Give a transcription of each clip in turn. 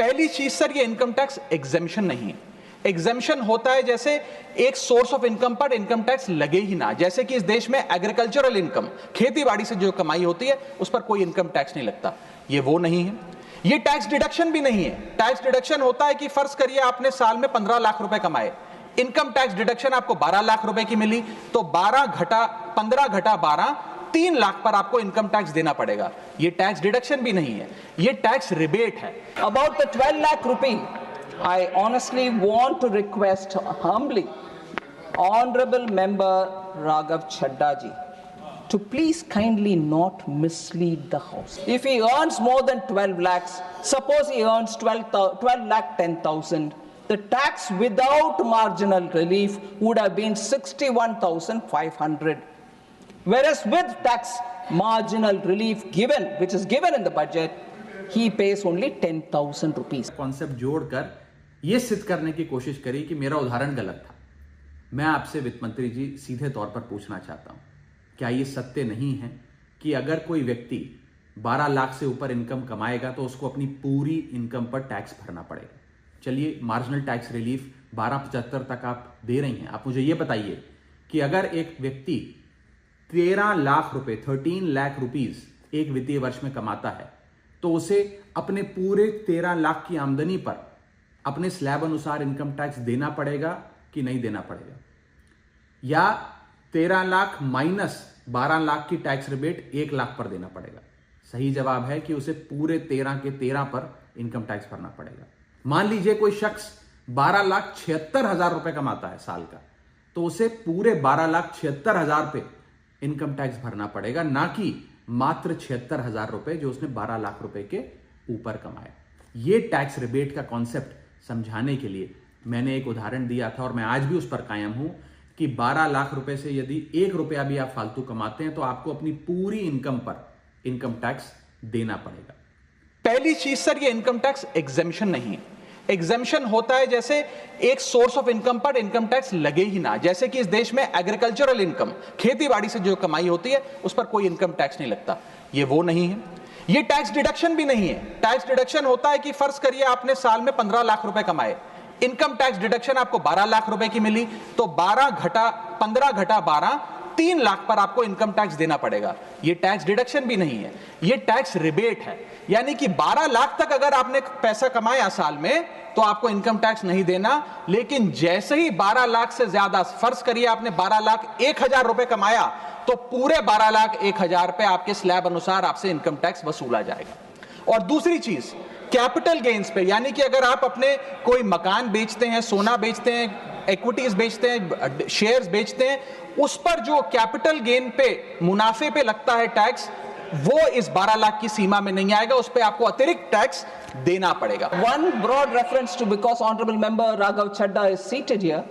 पहली चीज सर, ये इनकम टैक्स एग्जेम्पशन नहीं है। एग्जेम्पशन होता है जैसे एक सोर्स ऑफ इनकम पर इनकम टैक्स लगे ही ना, जैसे कि इस देश में एग्रीकल्चरल इनकम, खेती बाड़ी से जो कमाई होती है उस पर कोई इनकम टैक्स नहीं लगता, ये वो नहीं है। ये टैक्स डिडक्शन भी नहीं है। टैक्स डिडक्शन होता है कि फर्ज करिए आपने साल में 15 लाख रुपए कमाए, इनकम टैक्स डिडक्शन आपको 12 लाख रुपए की मिली, तो 15 घटा 12 3 लाख पर आपको इनकम टैक्स देना पड़ेगा। ये टैक्स डिडक्शन भी नहीं है, ये टैक्स रिबेट है। About the 12 lakh rupee, I honestly want to request humbly Honorable Member Raghav Chadha ji to please kindly not mislead the House. If he earns more than 12 lakhs, suppose he earns 12 lakh 10,000, the tax without marginal relief would have been 61,500. Whereas with tax marginal relief given, which is given in the budget, he pays only 10,000 rupees. Concept जोड़कर यह सिद्ध करने की कोशिश करी कि मेरा उदाहरण गलत था। मैं आपसे वित्त मंत्री जी सीधे तौर पर पूछना चाहता हूं, क्या यह सत्य नहीं है कि अगर कोई व्यक्ति 12 लाख से ऊपर इनकम कमाएगा तो उसको अपनी पूरी इनकम पर टैक्स भरना पड़ेगा? चलिए, मार्जिनल टैक्स रिलीफ 1275 तक आप दे रही हैं। आप मुझे यह बताइए कि अगर एक व्यक्ति 13 लाख रुपए 13 लाख रुपीज एक वित्तीय वर्ष में कमाता है तो उसे अपने पूरे 13 लाख की आमदनी पर अपने स्लैब अनुसार इनकम टैक्स देना पड़ेगा कि नहीं देना पड़ेगा? या 13 लाख माइनस 12 लाख की टैक्स रिबेट 1 लाख पर देना पड़ेगा? सही जवाब है कि उसे पूरे 13 के 13 पर इनकम टैक्स भरना पड़ेगा। मान लीजिए कोई शख्स 12,76,000 रुपए कमाता है साल का, तो उसे पूरे 12,76,000 पे इनकम टैक्स भरना पड़ेगा, ना कि मात्र 76,000 रुपए जो उसने 12 लाख रुपए के ऊपर कमाया। यह टैक्स रिबेट का कॉन्सेप्ट समझाने के लिए मैंने एक उदाहरण दिया था और मैं आज भी उस पर कायम हूं कि 12 लाख रुपए से यदि 1 रुपया भी आप फालतू कमाते हैं तो आपको अपनी पूरी इनकम पर इनकम टैक्स देना पड़ेगा। पहली चीज सर, ये इनकम टैक्स एग्जेम्पशन नहीं है। एग्जेम्पशन होता है जैसे एक सोर्स ऑफ इनकम पर इनकम टैक्स लगे ही ना, जैसे कि इस देश में एग्रीकल्चरल इनकम, खेती बाड़ी से जो कमाई होती है उस पर कोई इनकम टैक्स नहीं लगता, ये वो नहीं है। ये टैक्स डिडक्शन भी नहीं है। टैक्स डिडक्शन होता है कि फर्ज करिए आपने साल में 15 लाख रुपए कमाए, इनकम टैक्स डिडक्शन आपको 12 लाख रुपए की मिली, तो 15 घटा 12 3 लाख पर आपको इनकम टैक्स देना पड़ेगा। ये टैक्स डिडक्शन भी नहीं है, ये टैक्स रिबेट है। यानी कि 12 लाख तक अगर आपने पैसा कमाया साल में तो आपको इनकम टैक्स नहीं देना, लेकिन जैसे ही 12 लाख से ज्यादा, फर्ज करिए आपने 12 लाख 1,000 रुपए कमाया, तो पूरे 12 लाख 1,000 पे आपके स्लैब अनुसार आपसे इनकम टैक्स वसूला जाएगा। और दूसरी चीज, कैपिटल गेन्स पे, यानी कि अगर आप अपने कोई मकान बेचते हैं, सोना बेचते हैं, इक्विटीज बेचते हैं, शेयर्स बेचते हैं, उस पर जो कैपिटल गेन पे, मुनाफे पे लगता है टैक्स, वो इस 12 लाख की सीमा में नहीं आएगा, उस पे आपको अतिरिक्त टैक्स देना पड़ेगा। One broad reference to, because Honorable Member Raghav Chadha is seated here,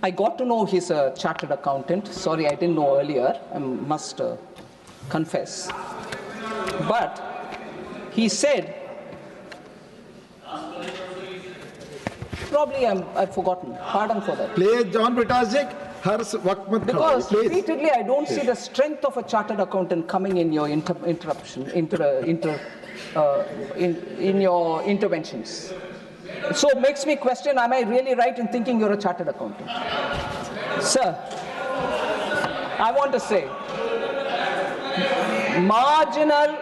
I got to know he's a chartered accountant. Sorry, I didn't know earlier, I must confess. But he said, probably I've forgotten, pardon for that. Please, John Britasik, हर वक्त मत Because please. repeatedly I don't see the strength of a chartered accountant coming in your in your interventions. So it makes me question, am I really right in thinking you're a chartered accountant? Sir, I want to say, marginal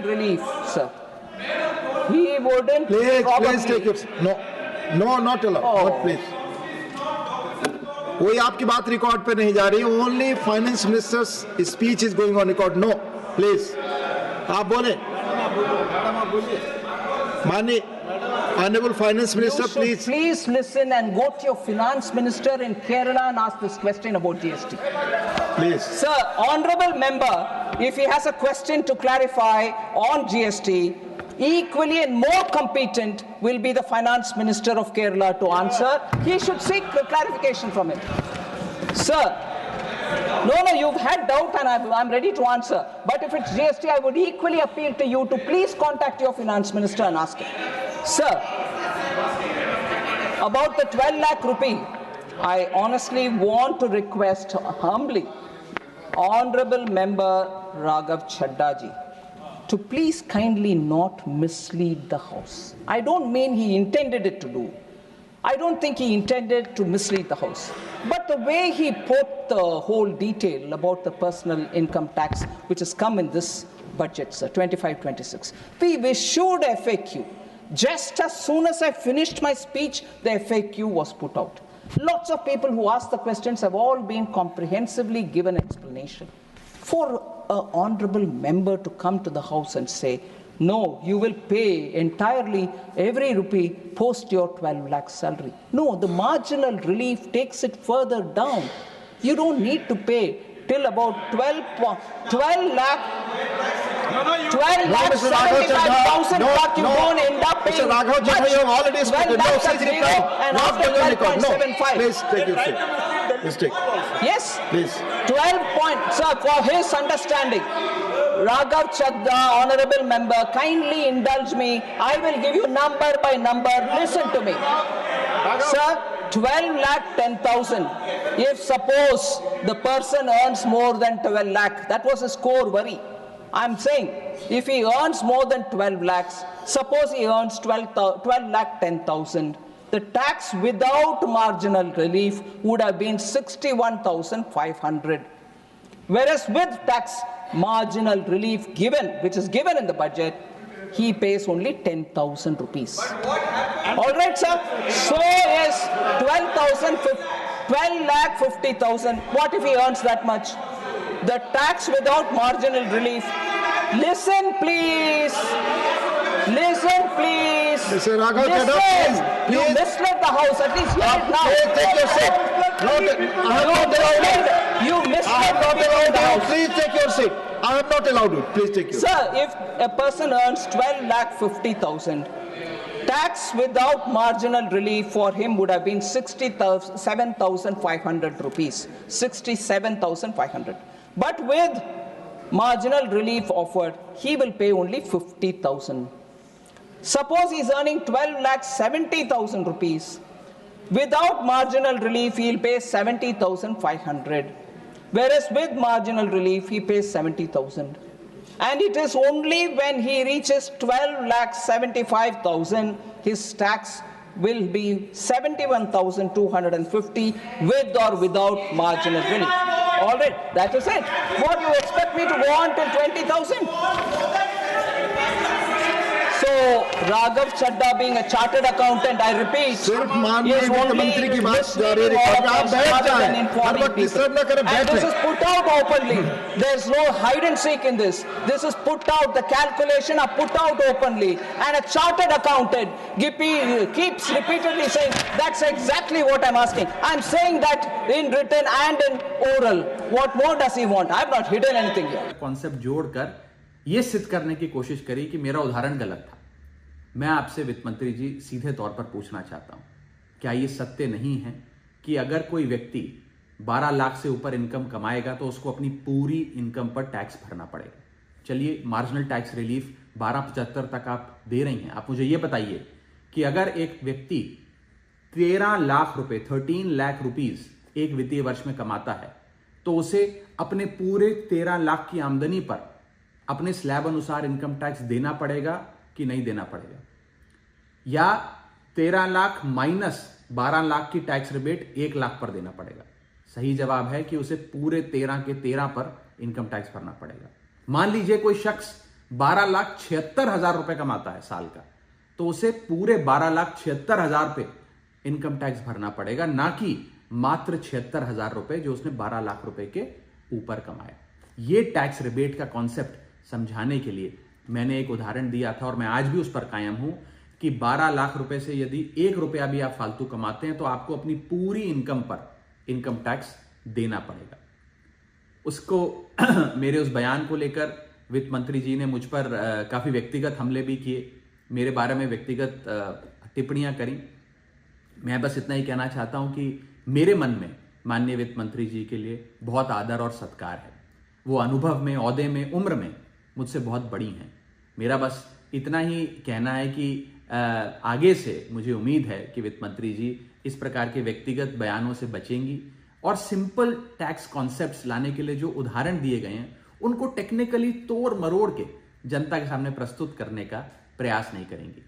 relief, sir. He wouldn't Please take it. No, not allowed. Oh. Not please. कोई आपकी बात record पे नहीं जा रही है. Only finance minister's speech is going on record. No, please. आप बोले. माननीय Honorable Finance Minister, please. Please listen and go to your finance minister in Kerala and ask this question about GST. Please. Sir, honorable member, if he has a question to clarify on GST, equally and more competent will be the finance minister of Kerala to answer. He should seek clarification from it. Sir, no, you've had doubt and I'm ready to answer. But if it's GST, I would equally appeal to you to please contact your finance minister and ask him. Sir, about the 12 lakh rupee, I honestly want to request humbly Honorable Member Raghav Chadda ji to please kindly not mislead the House. I don't mean he intended it to do. I don't think he intended to mislead the House. But the way he put the whole detail about the personal income tax, which has come in this budget, sir, 25-26, we issued FAQ. Just as soon as I finished my speech, the FAQ was put out. Lots of people who asked the questions have all been comprehensively given explanation. For an honorable member to come to the House and say, no, you will pay entirely every rupee post your 12 lakh salary. No, the marginal relief takes it further down. You don't need to pay till about 12 lakh. 12 lakh 75,000, but you don't end up paying Mr. Raghav Chadha, you have already spoken. No, such please zero, and after 12.75. Please take your seat. Please take. Yes. Please. 12 points, sir, for his understanding. Raghav Chadha, honorable member, kindly indulge me. I will give you number by number. Listen to me. Sir, 12 lakh 10,000. If suppose the person earns more than 12 lakh, that was his core worry. I'm saying, if he earns more than 12 lakhs, suppose he earns 12 lakh 10,000, the tax without marginal relief would have been 61,500. Whereas with tax marginal relief given, which is given in the budget, he pays only 10,000 rupees. All right, sir. So yes, 12 lakh 50,000. What if he earns that much? The tax without marginal relief. Listen, please. Listen, please. Mr. Raghav Chadha, please. You misled the House. At least hear it now. Please take your seat. You misled the House. Please take your seat. I am not allowed to. Please take your seat. Sir, if a person earns 12 lakh 50,000, tax without marginal relief for him would have been 67,500 rupees. 67,500. But with marginal relief offered, he will pay only 50,000. Suppose he is earning 12 lakh 70,000 rupees. Without marginal relief, he will pay 70,500. Whereas with marginal relief, he pays 70,000. And it is only when he reaches 12 lakh 75,000, his tax will be 71,250 with or without marginal relief. All right, that is it. What, you expect me to go on till 20,000? So, Raghav Chadha, being a chartered accountant, I repeat, सिर्फ माननीय is वित्त only मंत्री की बात जारी misleading रखिए। all of आप us बैठ rather जाएं। than informing हर वक्त people. disturb ना करें, And बैठें। this is put out openly. There's no hide and seek in this. This is put out, the calculation are put out openly. And a chartered accountant keeps repeatedly saying, that's exactly what I'm asking. I'm saying that in written and in oral. What more does he want? I've not hidden anything here. Concept जोड़कर यह सिद्ध करने की कोशिश करी कि मेरा उदाहरण गलत था। मैं आपसे वित्त मंत्री जी सीधे तौर पर पूछना चाहता हूं, क्या यह सत्य नहीं है कि अगर कोई व्यक्ति 12 लाख से ऊपर इनकम कमाएगा तो उसको अपनी पूरी इनकम पर टैक्स भरना पड़ेगा? चलिए, मार्जिनल टैक्स रिलीफ 1275 तक आप दे रही हैं। आप मुझे यह बताइए कि अगर एक व्यक्ति 13 लाख रुपए 13 लाख रुपीज एक वित्तीय वर्ष में कमाता है तो उसे अपने पूरे 13 लाख की आमदनी पर अपने स्लैब अनुसार इनकम टैक्स देना पड़ेगा कि नहीं देना पड़ेगा? या 13 लाख माइनस 12 लाख की टैक्स रिबेट 1 लाख पर देना पड़ेगा? सही जवाब है कि उसे पूरे 13 के 13 पर इनकम टैक्स भरना पड़ेगा। मान लीजिए कोई शख्स 12,76,000 रुपए कमाता है साल का, तो उसे पूरे 12,76,000 पे इनकम टैक्स भरना पड़ेगा, ना कि मात्र 76,000 रुपए जो उसने 12 लाख रुपए के ऊपर कमाया। ये टैक्स रिबेट का कॉन्सेप्ट समझाने के लिए मैंने एक उदाहरण दिया था और मैं आज भी उस पर कायम हूं कि 12 लाख रुपए से यदि 1 रुपया भी आप फालतू कमाते हैं तो आपको अपनी पूरी इनकम पर इनकम टैक्स देना पड़ेगा। उसको मेरे उस बयान को लेकर वित्त मंत्री जी ने मुझ पर काफी व्यक्तिगत हमले भी किए, मेरे बारे में व्यक्तिगत टिप्पणियां करी। मैं बस इतना ही कहना चाहता हूं कि मेरे मन में माननीय वित्त मंत्री जी के लिए बहुत आदर और सत्कार है। वो अनुभव में, ओहदे में, उम्र में मुझसे बहुत बड़ी हैं। मेरा बस इतना ही कहना है कि आगे से मुझे उम्मीद है कि वित्त मंत्री जी इस प्रकार के व्यक्तिगत बयानों से बचेंगी और सिंपल टैक्स कॉन्सेप्ट्स लाने के लिए जो उदाहरण दिए गए हैं उनको टेक्निकली तोड़ मरोड़ के जनता के सामने प्रस्तुत करने का प्रयास नहीं करेंगी।